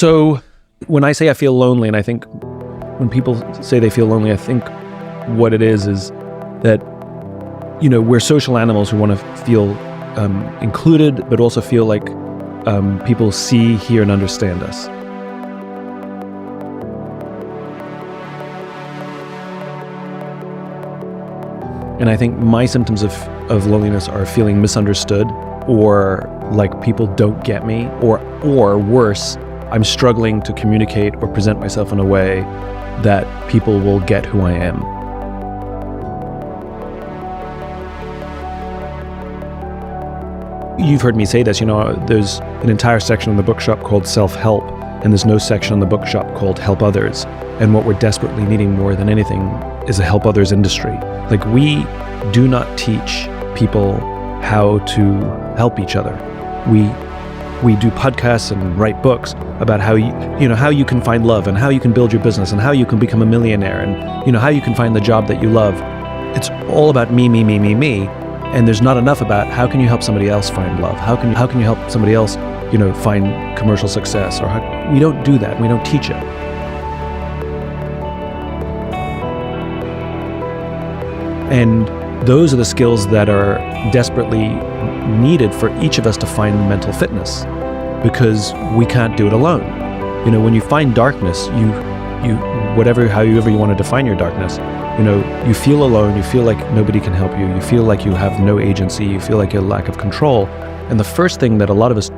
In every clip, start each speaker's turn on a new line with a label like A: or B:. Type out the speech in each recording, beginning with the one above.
A: So when I say I feel lonely, and I think when people say they feel lonely, I think what it is that, we're social animals who want to feel included, but also feel like people see, hear, and understand us. And I think my symptoms of loneliness are feeling misunderstood, or like people don't get me, or worse, I'm struggling to communicate or present myself in a way that people will get who I am. You've heard me say this, there's an entire section in the bookshop called self-help, and there's no section in the bookshop called help others. And what we're desperately needing more than anything is a help others industry. Like, we do not teach people how to help each other. We do podcasts and write books about how you can find love, and how you can build your business, and how you can become a millionaire, and how you can find the job that you love. It's all about me, and there's not enough about how can you help somebody else find love? How can you help somebody else, find commercial success? We don't do that. We don't teach it. And those are the skills that are desperately needed for each of us to find mental fitness, because we can't do it alone. When you find darkness, however you want to define your darkness, you feel alone, you feel like nobody can help you, you feel like you have no agency, you feel like you have lack of control. And the first thing that a lot of us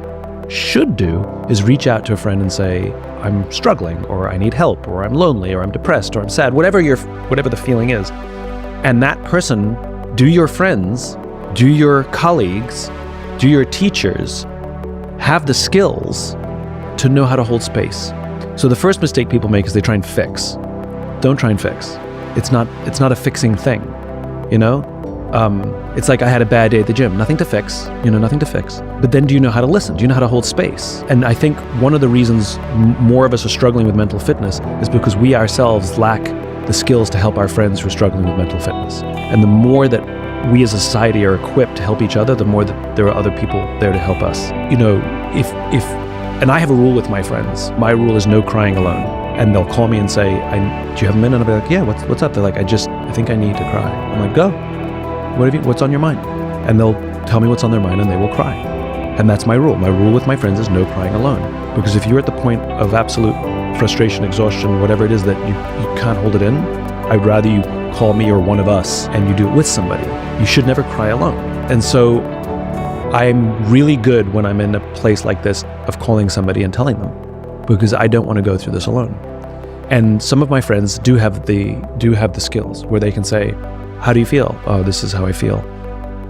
A: should do is reach out to a friend and say, I'm struggling, or I need help, or I'm lonely, or I'm depressed, or I'm sad, whatever the feeling is. And that person, do your friends, do your colleagues, do your teachers have the skills to know how to hold space? So the first mistake people make is they try and fix. Don't try and fix. It's not a fixing thing, It's like, I had a bad day at the gym. Nothing to fix, nothing to fix. But then, do you know how to listen? Do you know how to hold space? And I think one of the reasons more of us are struggling with mental fitness is because we ourselves lack the skills to help our friends who are struggling with mental fitness. And the more that we as a society are equipped to help each other, the more that there are other people there to help us. And I have a rule with my friends. My rule is no crying alone. And they'll call me and say, do you have a minute? And I'll be like, yeah, what's up? They're like, I think I need to cry. I'm like, go. What's on your mind? And they'll tell me what's on their mind, and they will cry. And that's my rule. My rule with my friends is no crying alone. Because if you're at the point of absolute frustration, exhaustion, whatever it is that you can't hold it in, I'd rather you call me or one of us and you do it with somebody. You should never cry alone. And so I'm really good when I'm in a place like this of calling somebody and telling them, because I don't want to go through this alone. And some of my friends do have the skills where they can say, how do you feel? Oh, this is how I feel.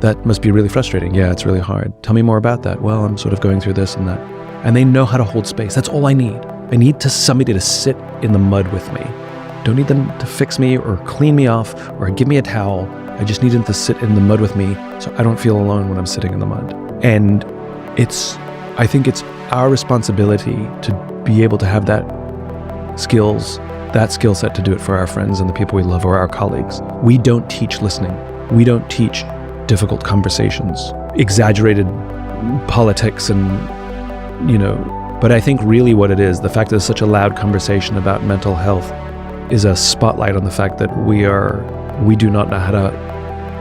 A: That must be really frustrating. Yeah, it's really hard. Tell me more about that. Well, I'm sort of going through this and that. And they know how to hold space. That's all I need. I need somebody to sit in the mud with me. Don't need them to fix me or clean me off or give me a towel. I just need them to sit in the mud with me so I don't feel alone when I'm sitting in the mud. And I think it's our responsibility to be able to have that skill set to do it for our friends and the people we love, or our colleagues. We don't teach listening. We don't teach difficult conversations, exaggerated politics, and but I think really what it is, the fact that there's such a loud conversation about mental health, is a spotlight on the fact that we do not know how to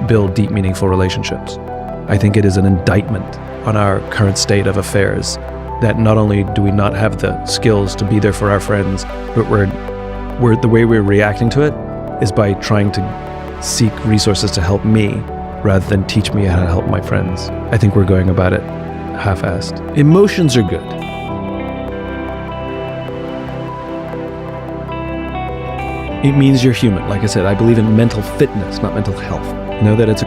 A: build deep, meaningful relationships. I think it is an indictment on our current state of affairs that not only do we not have the skills to be there for our friends, but the way we're reacting to it is by trying to seek resources to help me rather than teach me how to help my friends. I think we're going about it half-assed. Emotions are good. It means you're human. Like I said, I believe in mental fitness, not mental health. Know that it's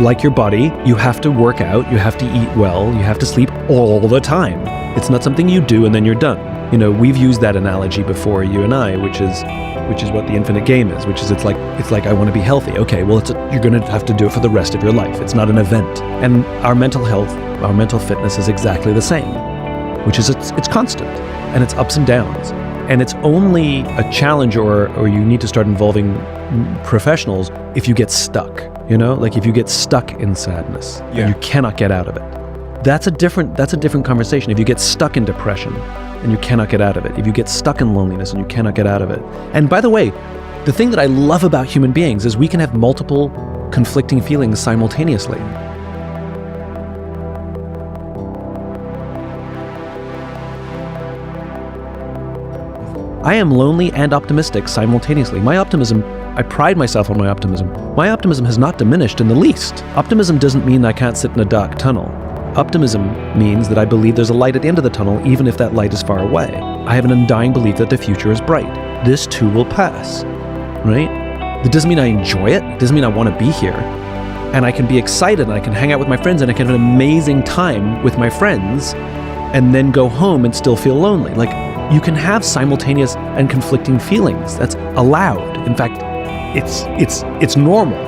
A: like your body. You have to work out, you have to eat well, you have to sleep all the time. It's not something you do and then you're done. We've used that analogy before, you and I, which is what the infinite game is, which is it's like I want to be healthy. Okay, well you're going to have to do it for the rest of your life. It's not an event. And our mental health, our mental fitness is exactly the same, which is it's constant and it's ups and downs. And it's only a challenge or you need to start involving professionals if you get stuck, like if you get stuck in sadness and you cannot get out of it. That's a different conversation. If you get stuck in depression, and you cannot get out of it, if you get stuck in loneliness and you cannot get out of it. And by the way, the thing that I love about human beings is we can have multiple conflicting feelings simultaneously. I am lonely and optimistic simultaneously. My optimism, I pride myself on my optimism. My optimism has not diminished in the least. Optimism doesn't mean I can't sit in a dark tunnel. Optimism means that I believe there's a light at the end of the tunnel, even if that light is far away. I have an undying belief that the future is bright. This too will pass, right? That doesn't mean I enjoy it. It doesn't mean I want to be here. And I can be excited and I can hang out with my friends and I can have an amazing time with my friends and then go home and still feel lonely. Like, you can have simultaneous and conflicting feelings. That's allowed. In fact, it's normal.